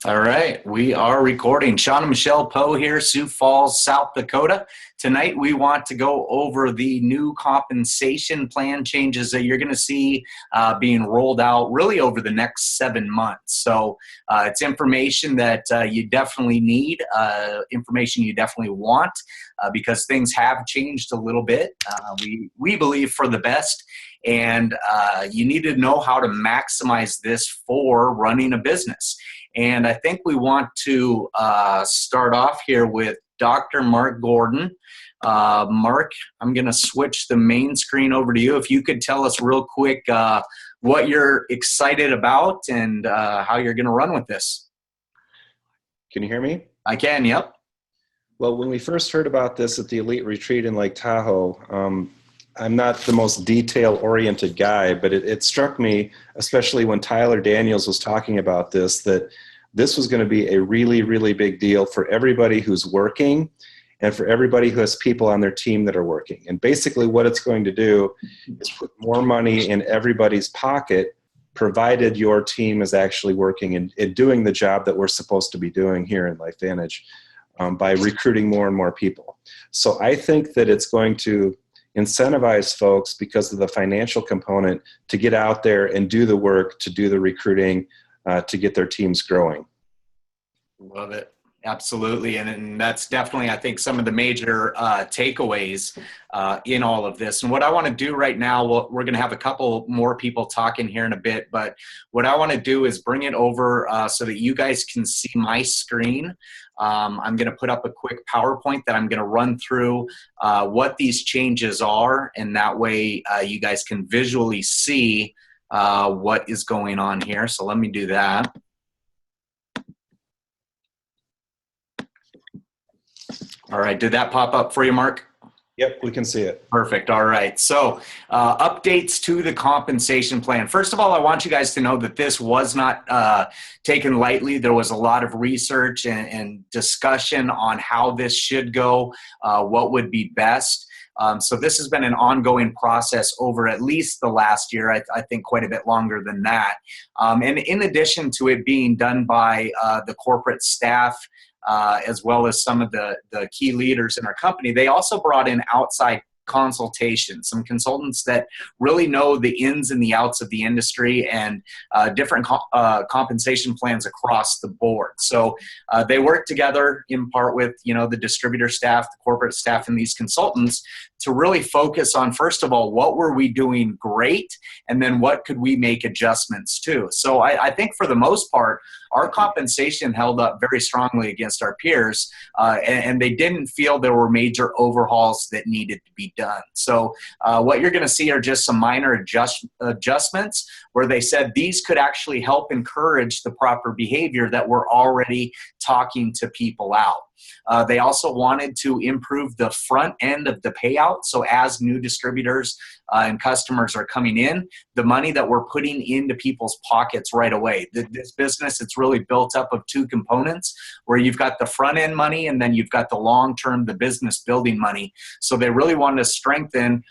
All right, we are recording. Shawn and Michelle Poe here, Sioux Falls, South Dakota. Tonight, we want to go over the new compensation plan changes that you're going to see being rolled out really over the next 7 months. So it's information that you definitely need, information you definitely want, because things have changed a little bit. We believe for the best. And you need to know how to maximize this for running a business. And I think we want to start off here with Dr. Mark Gordon. Mark, I'm going to switch the main screen over to you. If you could tell us real quick what you're excited about and how you're going to run with this. Can you hear me? I can, yep. Well, when we first heard about this at the Elite Retreat in Lake Tahoe, I'm not the most detail-oriented guy, but it struck me, especially when Tyler Daniels was talking about this, that this was going to be a really, really big deal for everybody who's working and for everybody who has people on their team that are working. And basically what it's going to do is put more money in everybody's pocket, provided your team is actually working and doing the job that we're supposed to be doing here in LifeVantage by recruiting more and more people. So I think that it's going to incentivize folks because of the financial component to get out there and do the work, to do the recruiting, to get their teams growing. Love it. Absolutely. And that's definitely, I think, some of the major takeaways in all of this. And what I want to do right now, we're going to have a couple more people talking here in a bit, but what I want to do is bring it over so that you guys can see my screen. I'm going to put up a quick PowerPoint that I'm going to run through what these changes are, and that way you guys can visually see what is going on here. So let me do that. All right, did that pop up for you, Mark? Yep, we can see it. Perfect. All right. So updates to the compensation plan. First of all, I want you guys to know that this was not taken lightly. There was a lot of research and discussion on how this should go, what would be best. So this has been an ongoing process over at least the last year, I think quite a bit longer than that. And in addition to it being done by the corporate staff, as well as some of the key leaders in our company, they also brought in outside consultation, some consultants that really know the ins and the outs of the industry and different compensation plans across the board. So they work together in part with, the distributor staff, the corporate staff, and these consultants to really focus on, first of all, what were we doing great, and then what could we make adjustments to. So I think for the most part, our compensation held up very strongly against our peers, and they didn't feel there were major overhauls that needed to be done. So what you're going to see are just some minor adjustments where they said these could actually help encourage the proper behavior that we're already talking to people out. They also wanted to improve the front end of the payout. So as new distributors and customers are coming in, the money that we're putting into people's pockets right away. This business, it's really built up of two components where you've got the front end money and then you've got the long-term, the business building money. So they really wanted to strengthen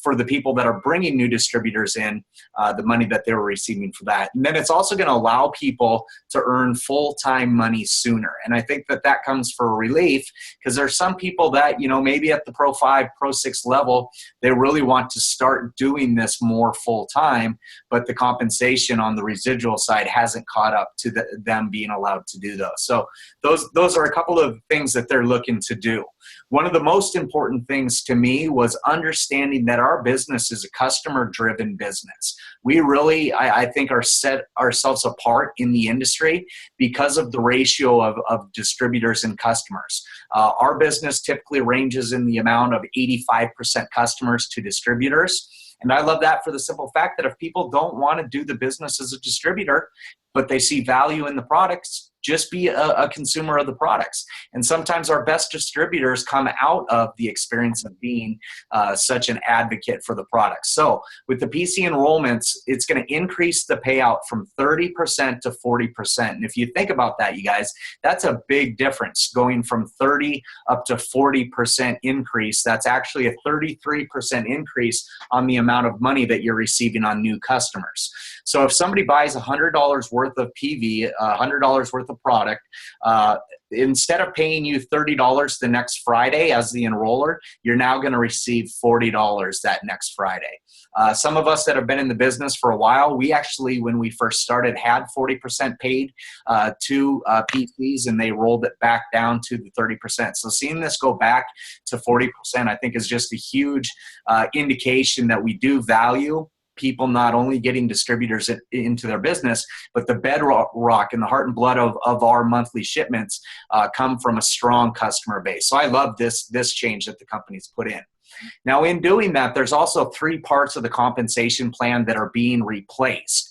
for the people that are bringing new distributors in, the money that they were receiving for that. And then it's also going to allow people to earn full-time money sooner. And I think that that comes for relief because there's some people that, maybe at the Pro 5, Pro 6 level, they really want to start doing this more full-time, but the compensation on the residual side hasn't caught up to them being allowed to do those. So those are a couple of things that they're looking to do. One of the most important things to me was understanding that our business is a customer-driven business. We really, I think, are set ourselves apart in the industry because of the ratio of distributors and customers. Our business typically ranges in the amount of 85% customers to distributors. And I love that for the simple fact that if people don't want to do the business as a distributor, but they see value in the products, just be a consumer of the products. And sometimes our best distributors come out of the experience of being such an advocate for the product. So with the PC enrollments, it's going to increase the payout from 30% to 40%. And if you think about that, you guys, that's a big difference, going from 30 up to 40% increase. That's actually a 33% increase on the amount of money that you're receiving on new customers. So if somebody buys $100 worth of PV, $100 worth of product, instead of paying you $30 the next Friday as the enroller, you're now going to receive $40 that next Friday. Some of us that have been in the business for a while, we actually, when we first started, had 40% paid to PCs, and they rolled it back down to the 30%. So seeing this go back to 40%, I think is just a huge indication that we do value people not only getting distributors into their business, but the bedrock and the heart and blood of our monthly shipments come from a strong customer base. So I love this change that the company's put in. Now, in doing that, there's also 3 parts of the compensation plan that are being replaced.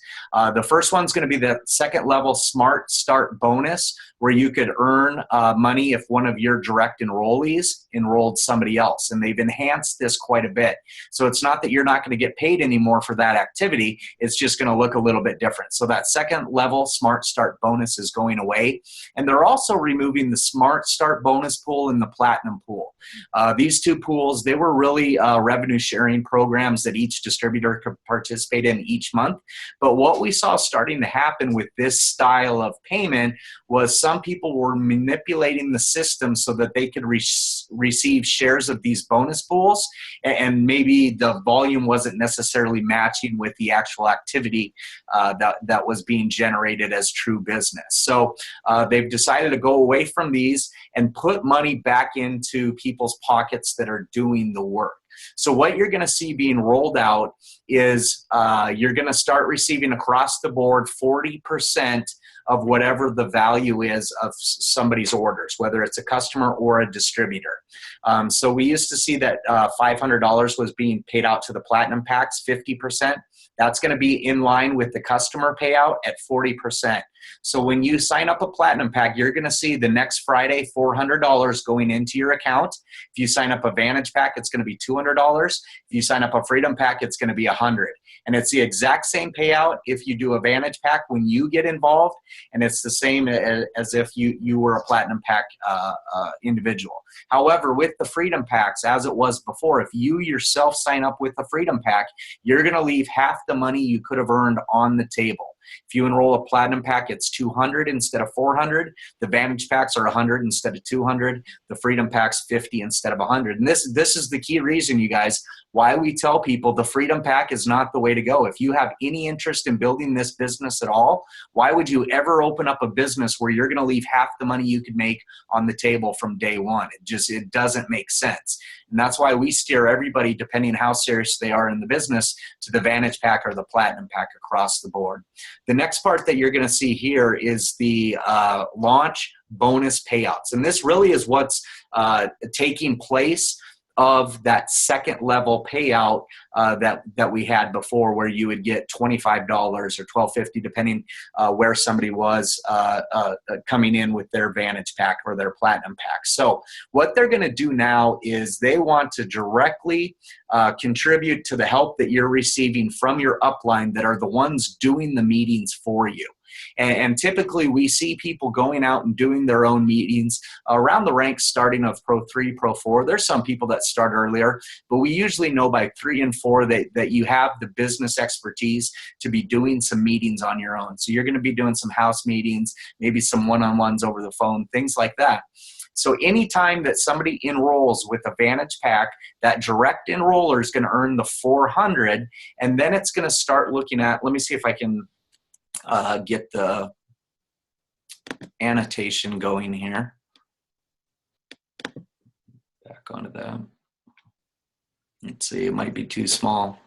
The first one's going to be the second level Smart Start bonus, where you could earn money if one of your direct enrollees enrolled somebody else. And they've enhanced this quite a bit. So it's not that you're not going to get paid anymore for that activity. It's just going to look a little bit different. So that second level Smart Start bonus is going away. And they're also removing the Smart Start bonus pool and the Platinum pool. These 2 pools, they were really revenue sharing programs that each distributor could participate in each month. But what we saw starting to happen with this style of payment was some people were manipulating the system so that they could receive shares of these bonus pools, and maybe the volume wasn't necessarily matching with the actual activity that was being generated as true business. So they've decided to go away from these and put money back into people's pockets that are doing the work. So what you're going to see being rolled out is you're going to start receiving across the board 40% of whatever the value is of somebody's orders, whether it's a customer or a distributor. So we used to see that $500 was being paid out to the Platinum packs, 50%. That's going to be in line with the customer payout at 40%. So when you sign up a Platinum pack, you're going to see the next Friday $400 going into your account. If you sign up a Vantage pack, it's going to be $200. If you sign up a Freedom pack, it's going to be $100. And it's the exact same payout if you do a Vantage pack when you get involved, and it's the same as if you were a Platinum pack individual. However, with the Freedom packs, as it was before, if you yourself sign up with a Freedom pack, you're going to leave half the money you could have earned on the table. If you enroll a Platinum pack, it's $200 instead of $400. The Vantage packs are $100 instead of $200. The Freedom packs $50 instead of $100. And this is the key reason, you guys, why we tell people the Freedom pack is not the way to go. If you have any interest in building this business at all, why would you ever open up a business where you're going to leave half the money you could make on the table from day one? It doesn't make sense. And that's why we steer everybody, depending on how serious they are in the business, to the Vantage pack or the Platinum pack across the board. The next part that you're going to see here is the launch bonus payouts. And this really is what's taking place of that second level payout that we had before, where you would get $25 or $12.50, depending where somebody was coming in with their Vantage pack or their Platinum pack. So what they're going to do now is they want to directly contribute to the help that you're receiving from your upline that are the ones doing the meetings for you. And typically we see people going out and doing their own meetings around the ranks starting of Pro 3, Pro 4. There's some people that start earlier, but we usually know by 3 and 4 that you have the business expertise to be doing some meetings on your own. So you're going to be doing some house meetings, maybe some one-on-ones over the phone, things like that. So anytime that somebody enrolls with a Vantage pack, that direct enroller is going to earn the $400, and then it's going to start looking at, let me see if I can get the annotation going here. Back onto that. Let's see, it might be too small.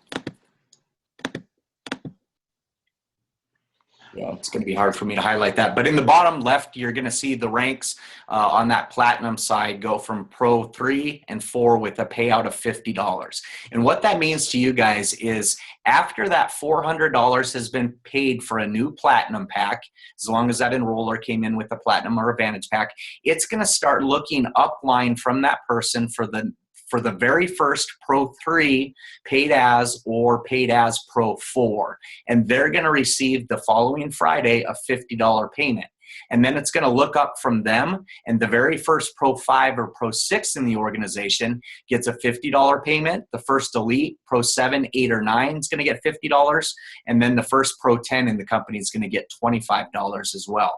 Yeah, it's going to be hard for me to highlight that. But in the bottom left, you're going to see the ranks on that platinum side go from Pro 3 and 4 with a payout of $50. And what that means to you guys is after that $400 has been paid for a new platinum pack, as long as that enroller came in with a platinum or a Vantage pack, it's going to start looking upline from that person for the very first Pro 3 paid as or paid as Pro 4. And they're going to receive the following Friday a $50 payment. And then it's going to look up from them, and the very first Pro 5 or Pro 6 in the organization gets a $50 payment. The first Elite, Pro 7, 8, or 9 is going to get $50. And then the first Pro 10 in the company is going to get $25 as well.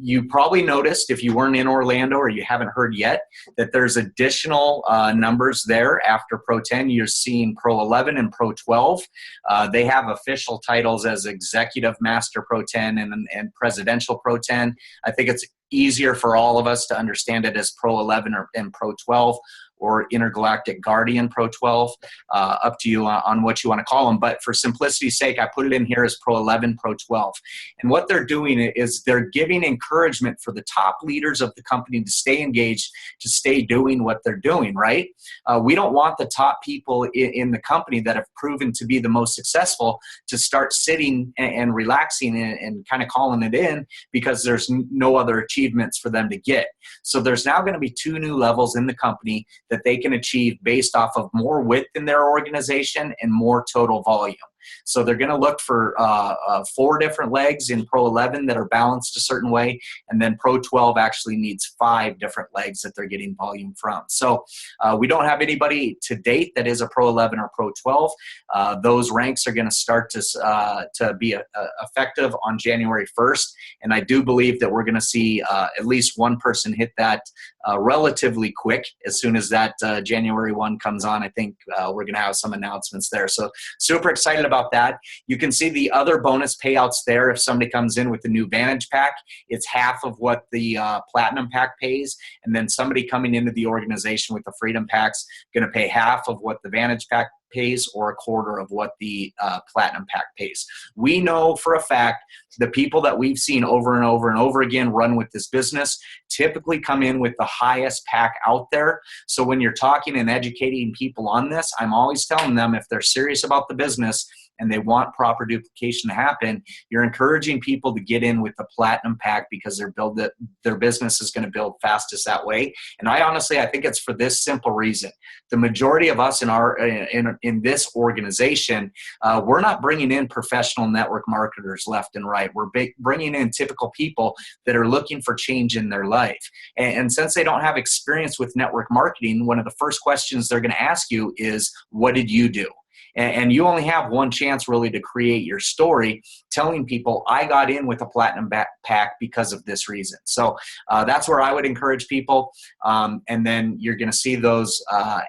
You probably noticed, if you weren't in Orlando or you haven't heard yet, that there's additional numbers there after Pro 10. You're seeing Pro 11 and Pro 12. They have official titles as Executive Master Pro 10 and Presidential Pro 10. I think it's easier for all of us to understand it as Pro 11 and Pro 12, or Intergalactic Guardian Pro 12, up to you on what you want to call them. But for simplicity's sake, I put it in here as Pro 11, Pro 12. And what they're doing is they're giving encouragement for the top leaders of the company to stay engaged, to stay doing what they're doing, right? We don't want the top people in the company that have proven to be the most successful to start sitting and relaxing and kind of calling it in because there's no other achievements for them to get. So there's now going to be 2 new levels in the company that they can achieve based off of more width in their organization and more total volume. So they're going to look for 4 different legs in Pro 11 that are balanced a certain way, and then Pro 12 actually needs 5 different legs that they're getting volume from. So we don't have anybody to date that is a Pro 11 or Pro 12. Those ranks are going to start to be effective on January 1st, and I do believe that we're going to see at least one person hit that relatively quick. As soon as that January 1 comes on, I think we're going to have some announcements there. So super excited about that. You can see the other bonus payouts there. If somebody comes in with the new Vantage pack, it's half of what the Platinum pack pays. And then somebody coming into the organization with the Freedom packs going to pay half of what the Vantage pack pays or a quarter of what the Platinum pack pays. We know for a fact the people that we've seen over and over and over again run with this business typically come in with the highest pack out there. So when you're talking and educating people on this, I'm always telling them, if they're serious about the business and they want proper duplication to happen, you're encouraging people to get in with the Platinum pack because their business is going to build fastest that way. And I think it's for this simple reason. The majority of us in this organization, we're not bringing in professional network marketers left and right. We're bringing in typical people that are looking for change in their life. And since they don't have experience with network marketing, one of the first questions they're going to ask you is, what did you do? And you only have one chance really to create your story, telling people, I got in with a Platinum pack because of this reason. So that's where I would encourage people. And then you're going to see those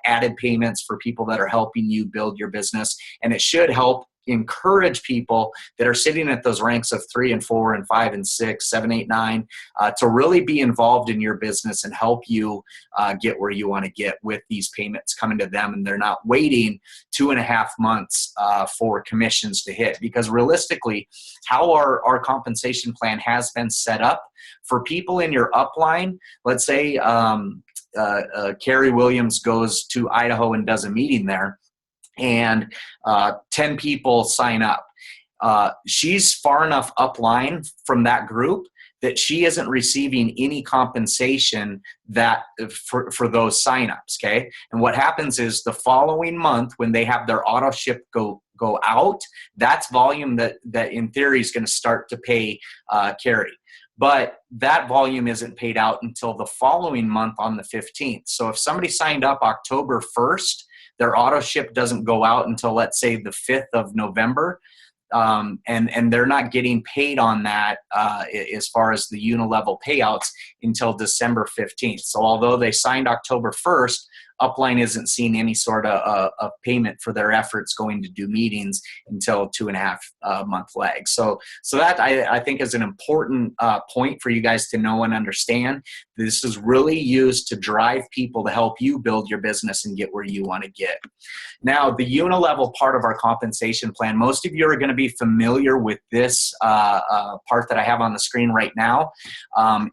added payments for people that are helping you build your business. And it should help encourage people that are sitting at those ranks of 3 and 4 and 5 and 6, 7, 8, 9, to really be involved in your business and help you get where you want to get with these payments coming to them. And they're not waiting 2.5 months for commissions to hit. Because realistically, how our compensation plan has been set up for people in your upline, let's say Carrie Williams goes to Idaho and does a meeting there, and 10 people sign up. She's far enough upline from that group that she isn't receiving any compensation for those signups, okay? And what happens is the following month, when they have their auto ship go out, that's volume that in theory is going to start to pay Carrie. But that volume isn't paid out until the following month on the 15th. So if somebody signed up October 1st, their auto ship doesn't go out until, let's say, the 5th of November, and they're not getting paid on that as far as the Unilevel payouts until December 15th. So although they signed October 1st, upline isn't seeing any sort of payment for their efforts going to do meetings until 2.5 month lag. So that I think is an important point for you guys to know and understand. This is really used to drive people to help you build your business and get where you want to get. Now, the Unilevel part of our compensation plan, most of you are going to be familiar with this part that I have on the screen right now.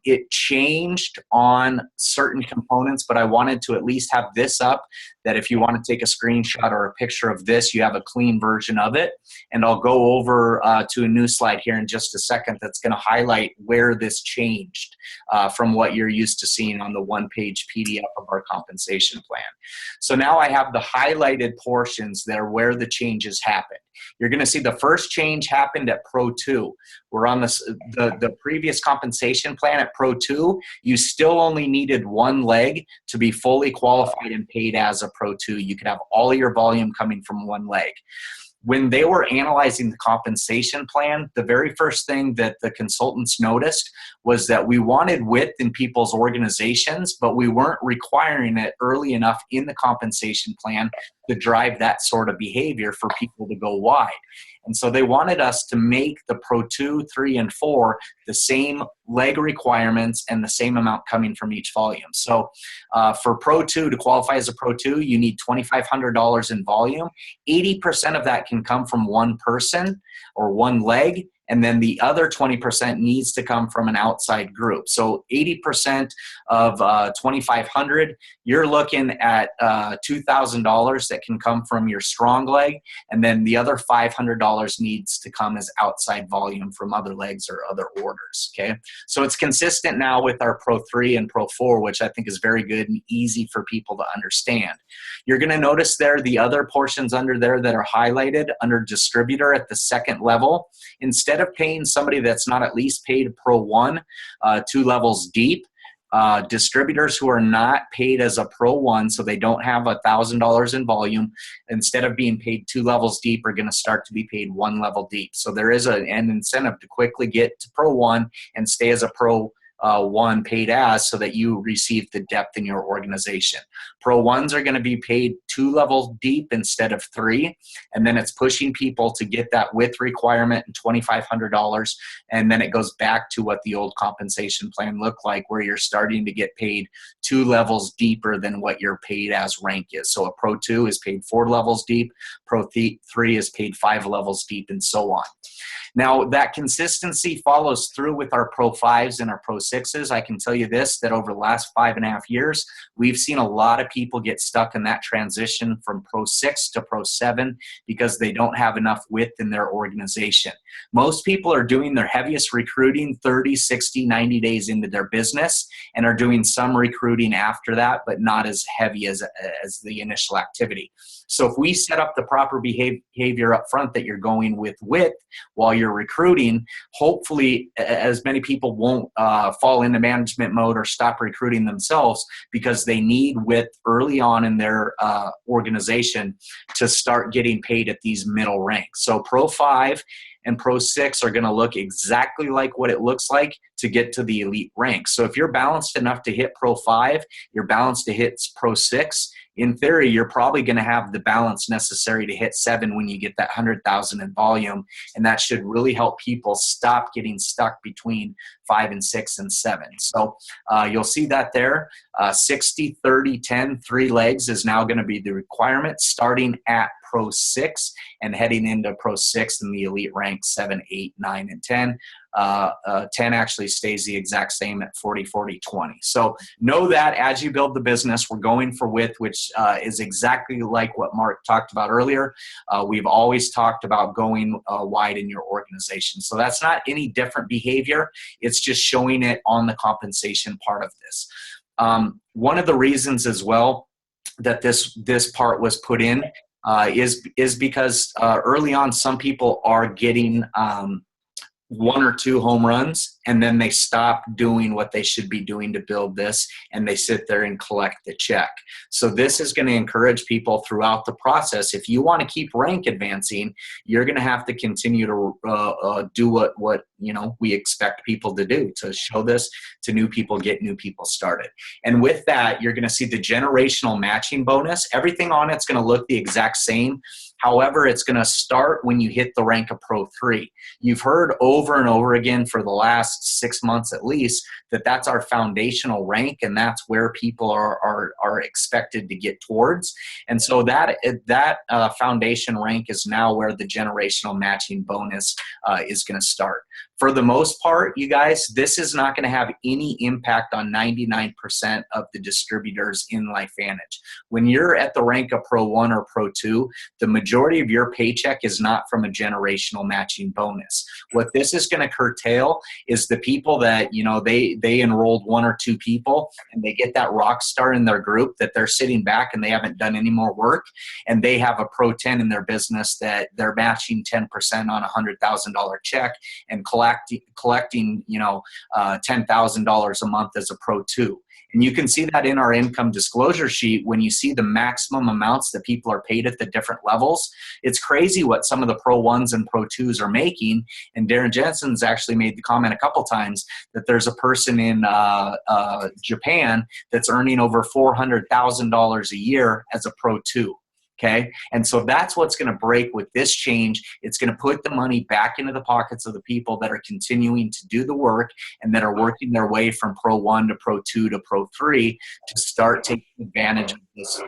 It changed on certain components, but I wanted to at least have this up, that if you want to take a screenshot or a picture of this, you have a clean version of it. And I'll go over to a new slide here in just a second that's going to highlight where this changed from what you're used to seeing on the one-page PDF of our compensation plan. So now I have the highlighted portions that are where the changes happened. You're going to see the first change happened at Pro 2. We're on the previous compensation plan at Pro 2. You still only needed one leg to be fully qualified and paid as a Pro 2. You could have all of your volume coming from one leg. When they were analyzing the compensation plan, the very first thing that the consultants noticed was that we wanted width in people's organizations, but we weren't requiring it early enough in the compensation plan to drive that sort of behavior for people to go wide. And so they wanted us to make the Pro 2, 3, and 4 the same leg requirements and the same amount coming from each volume. So for Pro 2, to qualify as a Pro 2, you need $2,500 in volume. 80% of that can come from one person or one leg, and then the other 20% needs to come from an outside group. So 80% of 2,500, you're looking at $2,000 that can come from your strong leg, and then the other $500 needs to come as outside volume from other legs or other orders, okay? So it's consistent now with our Pro 3 and Pro 4, which I think is very good and easy for people to understand. You're gonna notice there the other portions under there that are highlighted under distributor at the second level. Instead of paying somebody that's not at least paid Pro 1, 2 levels deep, distributors who are not paid as a Pro 1, so they don't have $1,000 in volume, instead of being paid 2 levels deep, are going to start to be paid 1 level deep. So there is an incentive to quickly get to Pro 1 and stay as a Pro 1 paid as, so that you receive the depth in your organization. Pro 1s are going to be paid 2 levels deep instead of 3, and then it's pushing people to get that width requirement and $2,500, and then it goes back to what the old compensation plan looked like, where you're starting to get paid 2 levels deeper than what your paid as rank is. So a Pro 2 is paid 4 levels deep, Pro 3 is paid 5 levels deep, and so on. Now, that consistency follows through with our Pro 5s and our Pro 6s. I can tell you this, that over the last 5.5 years, we've seen a lot of people get stuck in that transition from Pro 6 to Pro 7 because they don't have enough width in their organization. Most people are doing their heaviest recruiting 30, 60, 90 days into their business, and are doing some recruiting after that, but not as heavy as the initial activity. So if we set up the proper behavior up front, that you're going with width while you're recruiting, hopefully as many people won't fall into management mode or stop recruiting themselves because they need width early on in their organization to start getting paid at these middle ranks. So Pro 5 and Pro 6 are going to look exactly like what it looks like to get to the elite rank. So if you're balanced enough to hit Pro 5, you're balanced to hit Pro 6, in theory, you're probably going to have the balance necessary to hit 7 when you get that 100,000 in volume, and that should really help people stop getting stuck between 5 and 6 and 7. So you'll see that there. 60, 30, 10, 3 legs is now going to be the requirement, starting at Pro 6 and heading into Pro 6 in the elite rank 7, 8, 9, and 10. 10 actually stays the exact same at 40, 40, 20. So know that as you build the business, we're going for width, which is exactly like what Mark talked about earlier. We've always talked about going wide in your organization. So that's not any different behavior. It's just showing it on the compensation part of this. One of the reasons as well that this part was put in is because early on, some people are getting one or two home runs, and then they stop doing what they should be doing to build this, and they sit there and collect the check. So this is going to encourage people throughout the process. If you want to keep rank advancing, you're going to have to continue to do what we expect people to do, to show this to new people, get new people started. And with that, you're going to see the generational matching bonus. Everything on it's going to look the exact same. However, it's going to start when you hit the rank of Pro 3. You've heard over and over again for the last 6 months at least that that's our foundational rank, and that's where people are expected to get towards. And so that foundation rank is now where the generational matching bonus is going to start. For the most part, you guys, this is not going to have any impact on 99% of the distributors in LifeVantage. When you're at the rank of Pro 1 or Pro 2, the majority of your paycheck is not from a generational matching bonus. What this is going to curtail is the people that, they enrolled one or two people and they get that rock star in their group that they're sitting back and they haven't done any more work, and they have a Pro 10 in their business that they're matching 10% on a $100,000 check and collecting $10,000 a month as a Pro 2. And you can see that in our income disclosure sheet when you see the maximum amounts that people are paid at the different levels. It's crazy what some of the Pro 1s and Pro 2s are making. And Darren Jensen's actually made the comment a couple times that there's a person in Japan that's earning over $400,000 a year as a Pro 2. Okay, and so that's what's going to break with this change. It's going to put the money back into the pockets of the people that are continuing to do the work and that are working their way from Pro 1 to Pro 2 to Pro 3 to start taking advantage of this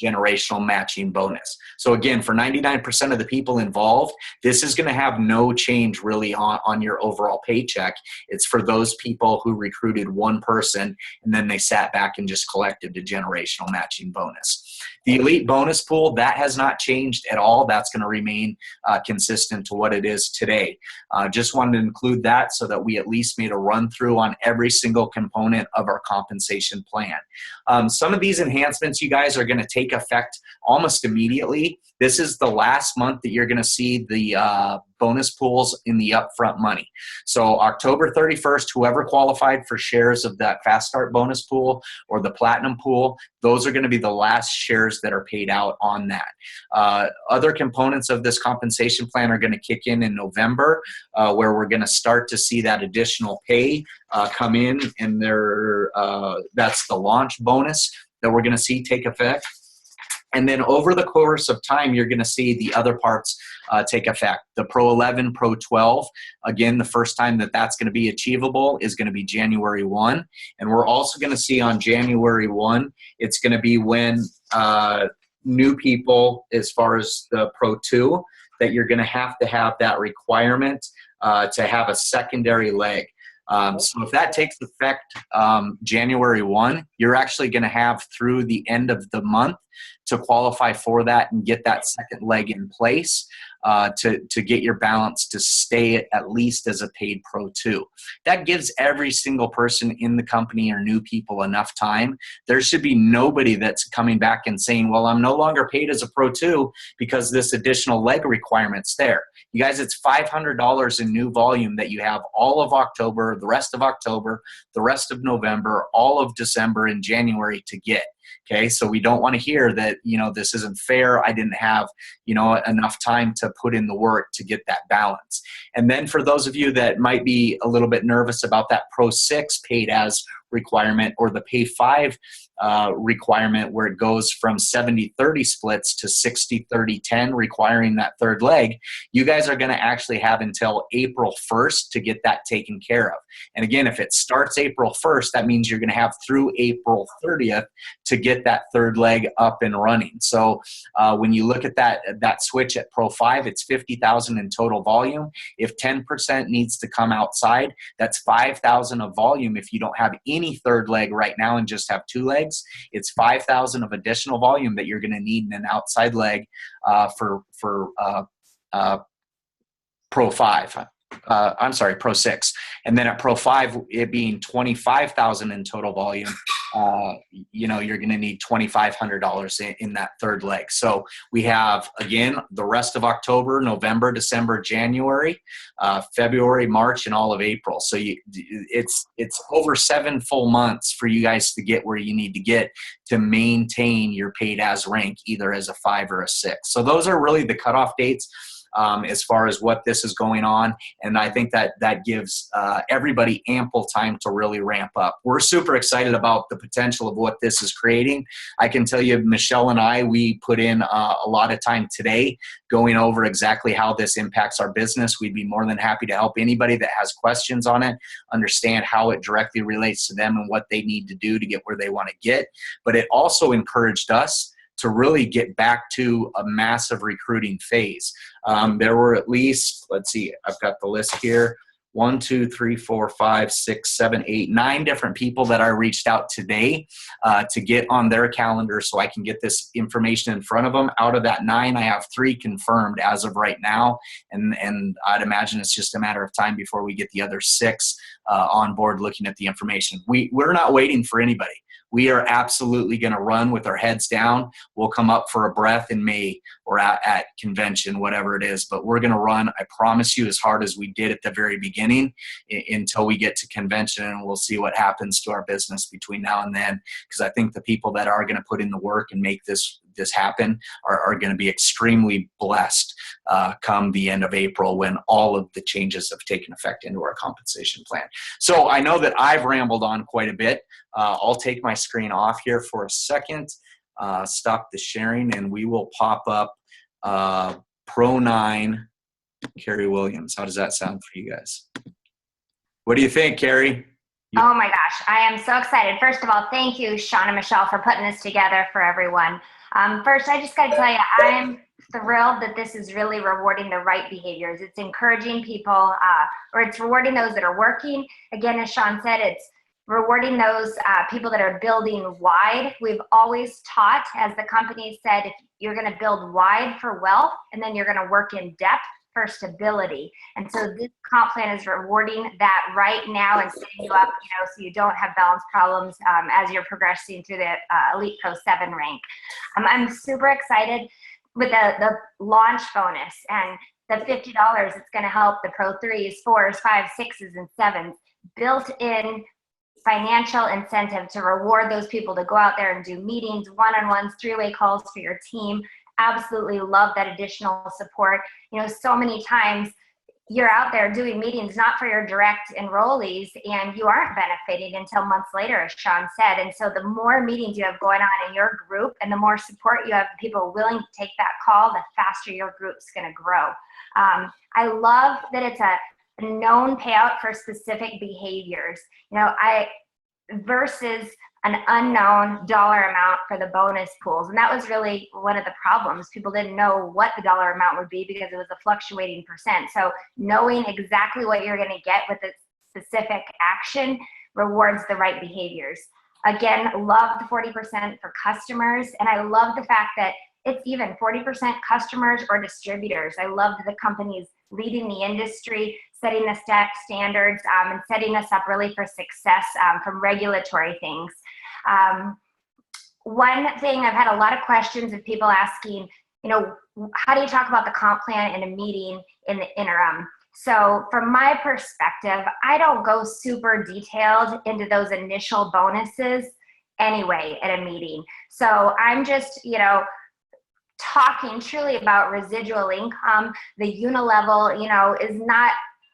generational matching bonus. So again, for 99% of the people involved, this is going to have no change really on your overall paycheck. It's for those people who recruited one person and then they sat back and just collected the generational matching bonus. The elite bonus pool, that has not changed at all. That's going to remain consistent to what it is today. Just wanted to include that so that we at least made a run through on every single component of our compensation plan. Some of these enhancements, you guys, are going to take effect almost immediately. This is the last month that you're going to see the bonus pools in the upfront money. So October 31st, whoever qualified for shares of that Fast Start bonus pool or the Platinum pool, those are going to be the last shares that are paid out on that. Other components of this compensation plan are going to kick in November, where we're going to start to see that additional pay come in, and that's the launch bonus that we're going to see take effect. And then over the course of time, you're going to see the other parts take effect. The Pro 11, Pro 12, again, the first time that that's going to be achievable is going to be January 1. And we're also going to see on January 1, it's going to be when new people, as far as the Pro 2, that you're going to have that requirement to have a secondary leg. So if that takes effect January 1, you're actually going to have through the end of the month to qualify for that and get that second leg in place to get your balance to stay at least as a paid Pro 2. That gives every single person in the company or new people enough time. There should be nobody that's coming back and saying, well, I'm no longer paid as a Pro 2 because this additional leg requirement's there. You guys, it's $500 in new volume that you have all of October, the rest of October, the rest of November, all of December and January to get. Okay, so we don't want to hear that, this isn't fair. I didn't have, enough time to put in the work to get that balance. And then for those of you that might be a little bit nervous about that Pro 6 paid as requirement or the Pay 5 requirement where it goes from 70-30 splits to 60-30-10 requiring that third leg, you guys are going to actually have until April 1st to get that taken care of. And again, if it starts April 1st, that means you're going to have through April 30th to get that third leg up and running. So when you look at that switch at Pro 5, it's 50,000 in total volume. If 10% needs to come outside, that's 5,000 of volume. If you don't have any third leg right now and just have two legs, it's 5,000 of additional volume that you're going to need in an outside leg for Pro 5. I'm sorry, Pro 6. And then at Pro 5, it being 25,000 in total volume, you're going to need $2,500 in that third leg. So we have, again, the rest of October, November, December, January, February, March, and all of April. So it's over 7 full months for you guys to get where you need to get to maintain your paid as rank, either as a 5 or a 6. So those are really the cutoff dates. As far as what this is going on. And I think that gives everybody ample time to really ramp up. We're super excited about the potential of what this is creating. I can tell you, Michelle and I, we put in a lot of time today going over exactly how this impacts our business. We'd be more than happy to help anybody that has questions on it, understand how it directly relates to them and what they need to do to get where they want to get. But it also encouraged us to really get back to a massive recruiting phase. There were at least, let's see, I've got the list here, 1, 2, 3, 4, 5, 6, 7, 8, 9 different people that I reached out today to get on their calendar so I can get this information in front of them. Out of that 9, I have 3 confirmed as of right now, and I'd imagine it's just a matter of time before we get the other 6 on board looking at the information. We're not waiting for anybody. We are absolutely going to run with our heads down. We'll come up for a breath in May or at convention, whatever it is. But we're going to run, I promise you, as hard as we did at the very beginning until we get to convention, and we'll see what happens to our business between now and then. Because I think the people that are going to put in the work and make this happen are going to be extremely blessed come the end of April when all of the changes have taken effect into our compensation plan. So I know that I've rambled on quite a bit. I'll take my screen off here for a second, stop the sharing, and we will pop up Pro 9, Carrie Williams. How does that sound for you guys? What do you think, Carrie? Oh my gosh, I am so excited. First of all, thank you, Shawn and Michelle, for putting this together for everyone. First, I just got to tell you, I'm thrilled that this is really rewarding the right behaviors. It's encouraging people, or it's rewarding those that are working. Again, as Shawn said, it's rewarding those people that are building wide. We've always taught, as the company said, if you're going to build wide for wealth, and then you're going to work in depth for stability. And so this comp plan is rewarding that right now and setting you up, so you don't have balance problems as you're progressing through the Elite Pro 7 rank. I'm super excited with the launch bonus and the $50. It's going to help the Pro 3s, 4s, 5s, 6s, and 7s. Built-in financial incentive to reward those people to go out there and do meetings, one-on-ones, 3-way calls for your team. Absolutely love that additional support. So many times you're out there doing meetings not for your direct enrollees, and you aren't benefiting until months later, as Shawn said. And so the more meetings you have going on in your group and the more support you have, people willing to take that call, the faster your group's going to grow. I love that it's a known payout for specific behaviors, versus an unknown dollar amount for the bonus pools. And that was really one of the problems. People didn't know what the dollar amount would be because it was a fluctuating percent. So knowing exactly what you're going to get with a specific action rewards the right behaviors. Again, love the 40% for customers. And I love the fact that it's even 40% customers or distributors. I love that the company's leading the industry, setting the standards, and setting us up really for success from regulatory things. One thing, I've had a lot of questions of people asking, how do you talk about the comp plan in a meeting in the interim? So from my perspective, I don't go super detailed into those initial bonuses anyway at a meeting. So I'm just, talking truly about residual income. The Unilevel, is not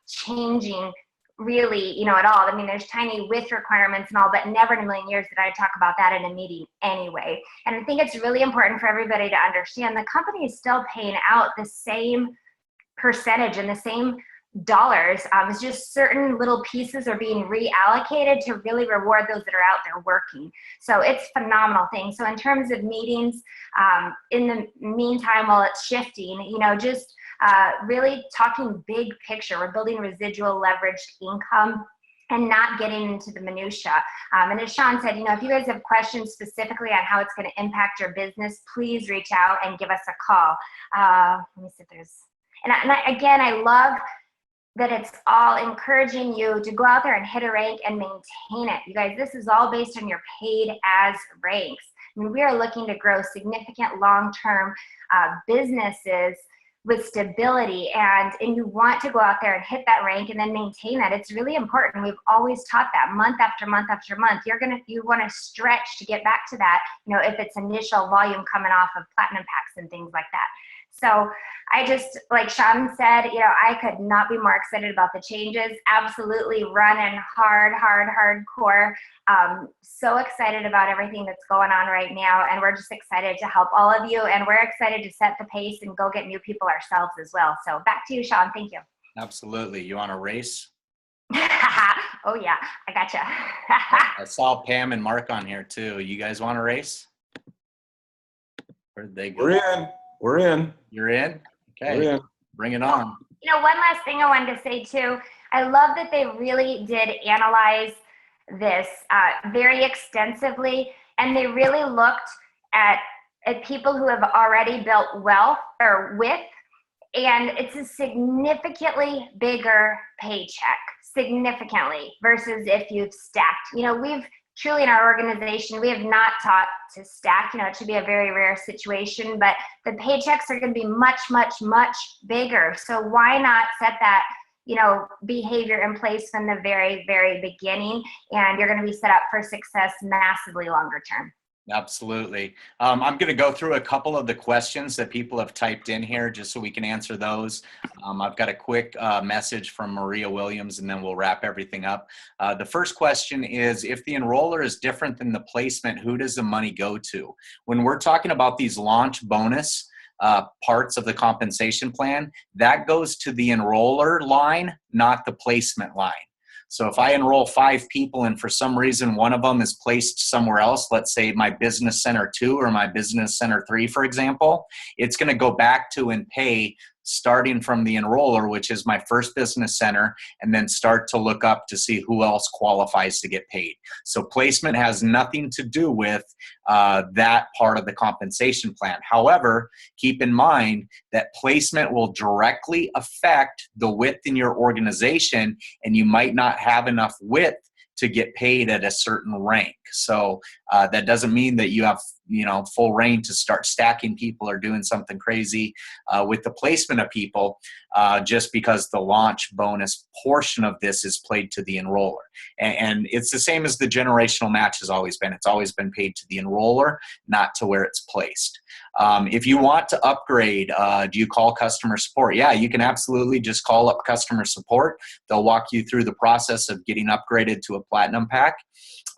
changing really, at all. I mean, there's tiny width requirements and all, but never in a million years did I talk about that in a meeting anyway. And I think it's really important for everybody to understand the company is still paying out the same percentage and the same dollars. It's just certain little pieces are being reallocated to really reward those that are out there working. So it's a phenomenal thing. So in terms of meetings, in the meantime, while it's shifting, just really talking big picture. We're building residual leveraged income and not getting into the minutia. And as Shawn said, if you guys have questions specifically on how it's going to impact your business, please reach out and give us a call. Let me see if there's, again, I love that it's all encouraging you to go out there and hit a rank and maintain it. You guys, this is all based on your paid as ranks. I mean, we are looking to grow significant long-term businesses with stability, and you want to go out there and hit that rank and then maintain that. It's really important. We've always taught that month after month after month. You want to stretch to get back to that, you know, if it's initial volume coming off of platinum packs and things like that. So I just, like Shawn said, you know, I could not be more excited about the changes. Absolutely running hardcore. So excited about everything that's going on right now. And we're just excited to help all of you. And we're excited to set the pace and go get new people ourselves as well. So back to you, Shawn. Thank you. Absolutely. You want to race? Oh, yeah. I gotcha. I saw Pam and Mark on here too. You guys want to race? Where'd they go? We're in. You're in? Okay. We're in. Bring it on. You know, one last thing I wanted to say too, I love that they really did analyze this very extensively, and they really looked at people who have already built wealth or with, and it's a significantly bigger paycheck, significantly, versus if you've stacked. You know, we've truly in our organization, we have not taught to stack. You know, it should be a very rare situation, but the paychecks are going to be much bigger. So why not set that, you know, behavior in place from the very beginning, and you're going to be set up for success massively longer term. Absolutely. I'm going to go through a couple of the questions that people have typed in here just so we can answer those. I've got a quick message from Maria Williams, and then we'll wrap everything up. The first question is, if the enroller is different than the placement, who does the money go to? When we're talking about these launch bonus parts of the compensation plan, that goes to the enroller line, not the placement line. So if I enroll 5 people and for some reason one of them is placed somewhere else, let's say my Business Center 2 or my Business Center 3, for example, it's going to go back to and pay starting from the enroller, which is my first business center, and then start to look up to see who else qualifies to get paid. So placement has nothing to do with that part of the compensation plan. However, keep in mind that placement will directly affect the width in your organization, and you might not have enough width to get paid at a certain rank. So that doesn't mean that you have, you know, full reign to start stacking people or doing something crazy with the placement of people, just because the launch bonus portion of this is played to the enroller. And it's the same as the generational match has always been. It's always been paid to the enroller, not to where it's placed. If you want to upgrade, do you call customer support? Yeah, you can absolutely just call up customer support. They'll walk you through the process of getting upgraded to a platinum pack.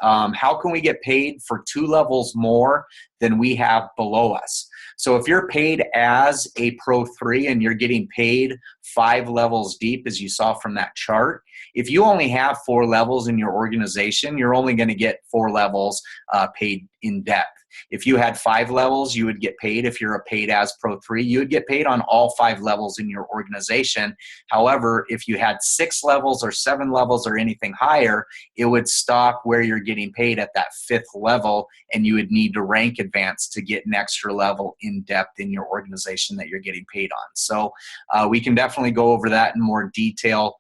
How can we get paid for 2 levels more than we have below us? So if you're paid as a Pro 3 and you're getting paid 5 levels deep, as you saw from that chart, if you only have 4 levels in your organization, you're only going to get 4 levels paid in depth. If you had 5 levels, you would get paid. If you're a paid as Pro 3, you would get paid on all 5 levels in your organization. However, if you had 6 levels or 7 levels or anything higher, it would stop where you're getting paid at that 5th level, and you would need to rank advance to get an extra level in depth in your organization that you're getting paid on. So we can definitely go over that in more detail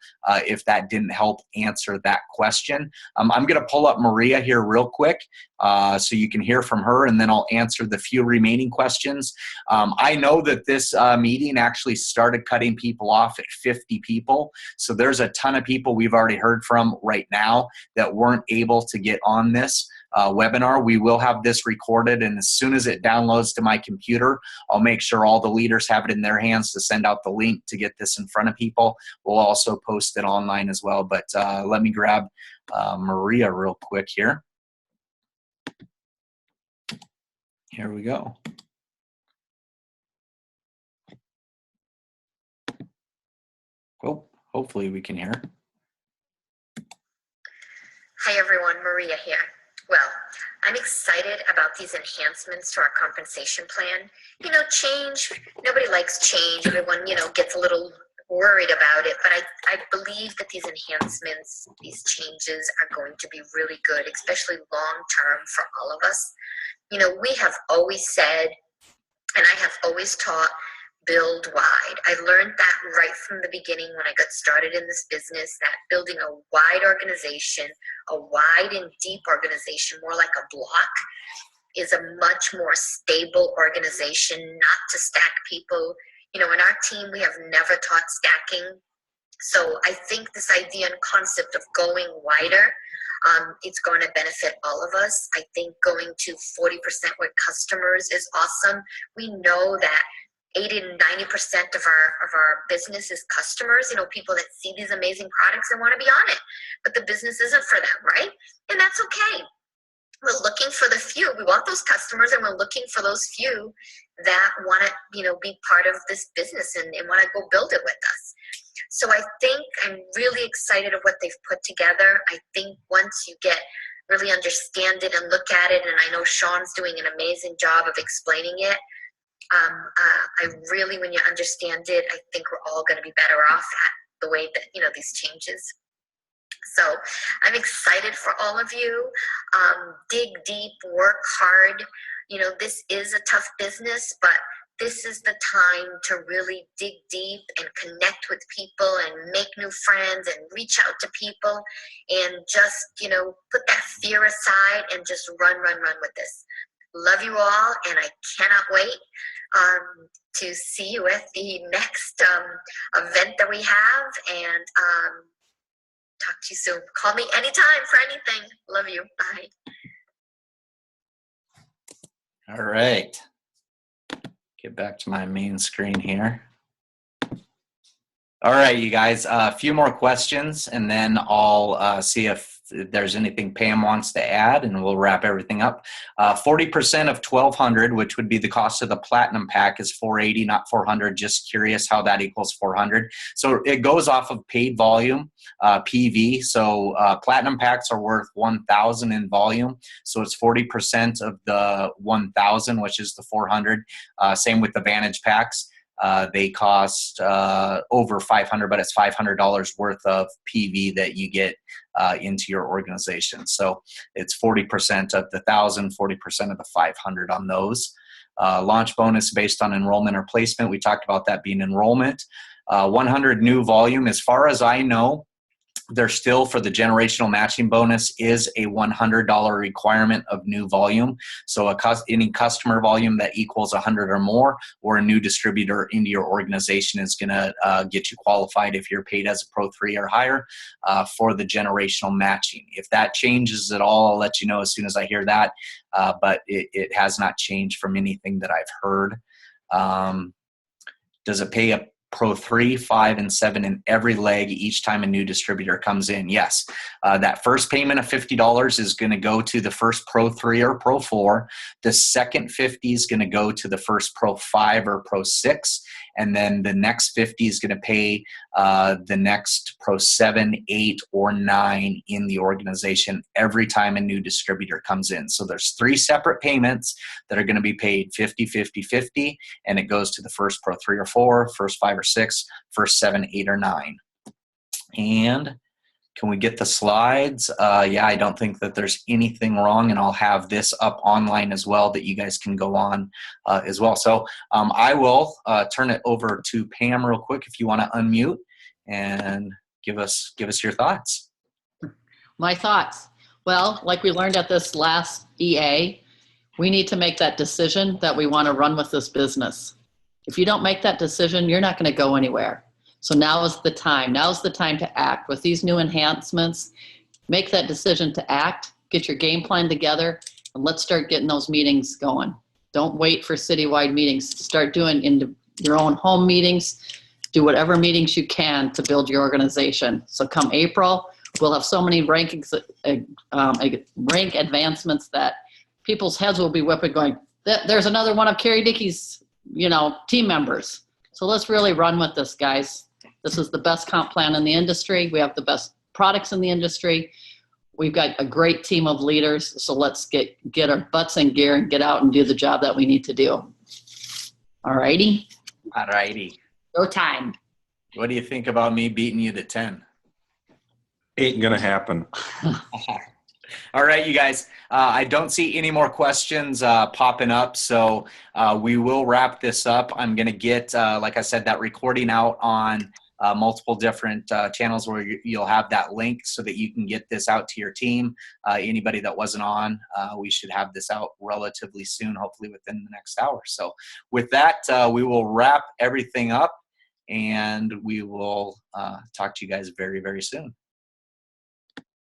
if that didn't help answer that question. I'm going to pull up Maria here real quick so you can hear from her, and then I'll answer the few remaining questions. I know that this meeting actually started cutting people off at 50 people. So there's a ton of people we've already heard from right now that weren't able to get on this webinar. We will have this recorded, and as soon as it downloads to my computer, I'll make sure all the leaders have it in their hands to send out the link to get this in front of people. We'll also post it online as well. But let me grab Maria real quick here. Here we go. Well, hopefully we can hear. Hi everyone, Maria here. Well, I'm excited about these enhancements to our compensation plan. You know, change, nobody likes change. Everyone, you know, gets a little worried about it, but I believe that these enhancements, these changes are going to be really good, especially long-term for all of us. You know, we have always said, and I have always taught, build wide. I learned that right from the beginning when I got started in this business, that building a wide organization, a wide and deep organization, more like a block, is a much more stable organization, not to stack people. You know, in our team, we have never taught stacking. So I think this idea and concept of going wider, it's going to benefit all of us. I think going to 40% with customers is awesome. We know that 80 to 90% of our business is customers, you know, people that see these amazing products and want to be on it, but the business isn't for them, right? And that's okay. We're looking for the few. We want those customers, and we're looking for those few that want to, you know, be part of this business and want to go build it with us. So I think I'm really excited of what they've put together. I think once you really understand it and look at it, and I know Shawn's doing an amazing job of explaining it, I really, when you understand it, I think we're all going to be better off at the way that, you know, these changes. So I'm excited for all of you. Dig deep, work hard. You know, this is a tough business, but this is the time to really dig deep and connect with people and make new friends and reach out to people and just, you know, put that fear aside and just run with this. Love you all, and I cannot wait to see you at the next event that we have, and talk to you soon. Call me anytime for anything. Love you. Bye. All right. Get back to my main screen here. All right, you guys, a few more questions, and then I'll see if there's anything Pam wants to add, and we'll wrap everything up. 40% of $1,200, which would be the cost of the platinum pack, is $480, not $400. Just curious how that equals $400. So it goes off of paid volume, PV. So platinum packs are worth $1,000 in volume. So it's 40% of the $1,000, which is the $400. Same with the Vantage packs. They cost over $500, but it's $500 worth of PV that you get into your organization. So it's 40% of the 1,000, 40% of the 500 on those. Launch bonus based on enrollment or placement. We talked about that being enrollment. 100 new volume. As far as I know, there still, for the generational matching bonus, is a $100 requirement of new volume. So any customer volume that equals 100 or more, or a new distributor into your organization, is going to get you qualified if you're paid as a Pro 3 or higher for the generational matching. If that changes at all, I'll let you know as soon as I hear that. But it has not changed from anything that I've heard. Does it pay a Pro 3, 5, and 7 in every leg each time a new distributor comes in? Yes. That first payment of $50 is going to go to the first Pro 3 or Pro 4. The second 50 is going to go to the first Pro 5 or Pro 6. And then the next 50 is going to pay the next Pro 7, 8, or 9 in the organization every time a new distributor comes in. So there's 3 separate payments that are going to be paid 50, 50, 50, and it goes to the first Pro 3 or 4, first 5 or 6, first 7, 8, or 9. And can we get the slides? Yeah, I don't think that there's anything wrong, and I'll have this up online as well that you guys can go on as well. So I will turn it over to Pam real quick if you want to unmute and give us your thoughts. My thoughts. Well, like we learned at this last EA, we need to make that decision that we want to run with this business. If you don't make that decision, you're not going to go anywhere. So now is the time. Now is the time to act. With these new enhancements, make that decision to act, get your game plan together, and let's start getting those meetings going. Don't wait for citywide meetings. Start doing in your own home meetings. Do whatever meetings you can to build your organization. So come April, we'll have so many rank advancements that people's heads will be whipping going, there's another one of Carrie Dickey's, team members. So let's really run with this, guys. This is the best comp plan in the industry. We have the best products in the industry. We've got a great team of leaders. So let's get our butts in gear and get out and do the job that we need to do. All righty? All righty. Go time. What do you think about me beating you to 10? Ain't gonna happen. All right, you guys. I don't see any more questions popping up, so we will wrap this up. I'm going to get, like I said, that recording out on multiple different channels where you'll have that link so that you can get this out to your team. Anybody that wasn't on, we should have this out relatively soon, hopefully within the next hour. So with that, we will wrap everything up, and we will talk to you guys very, very soon.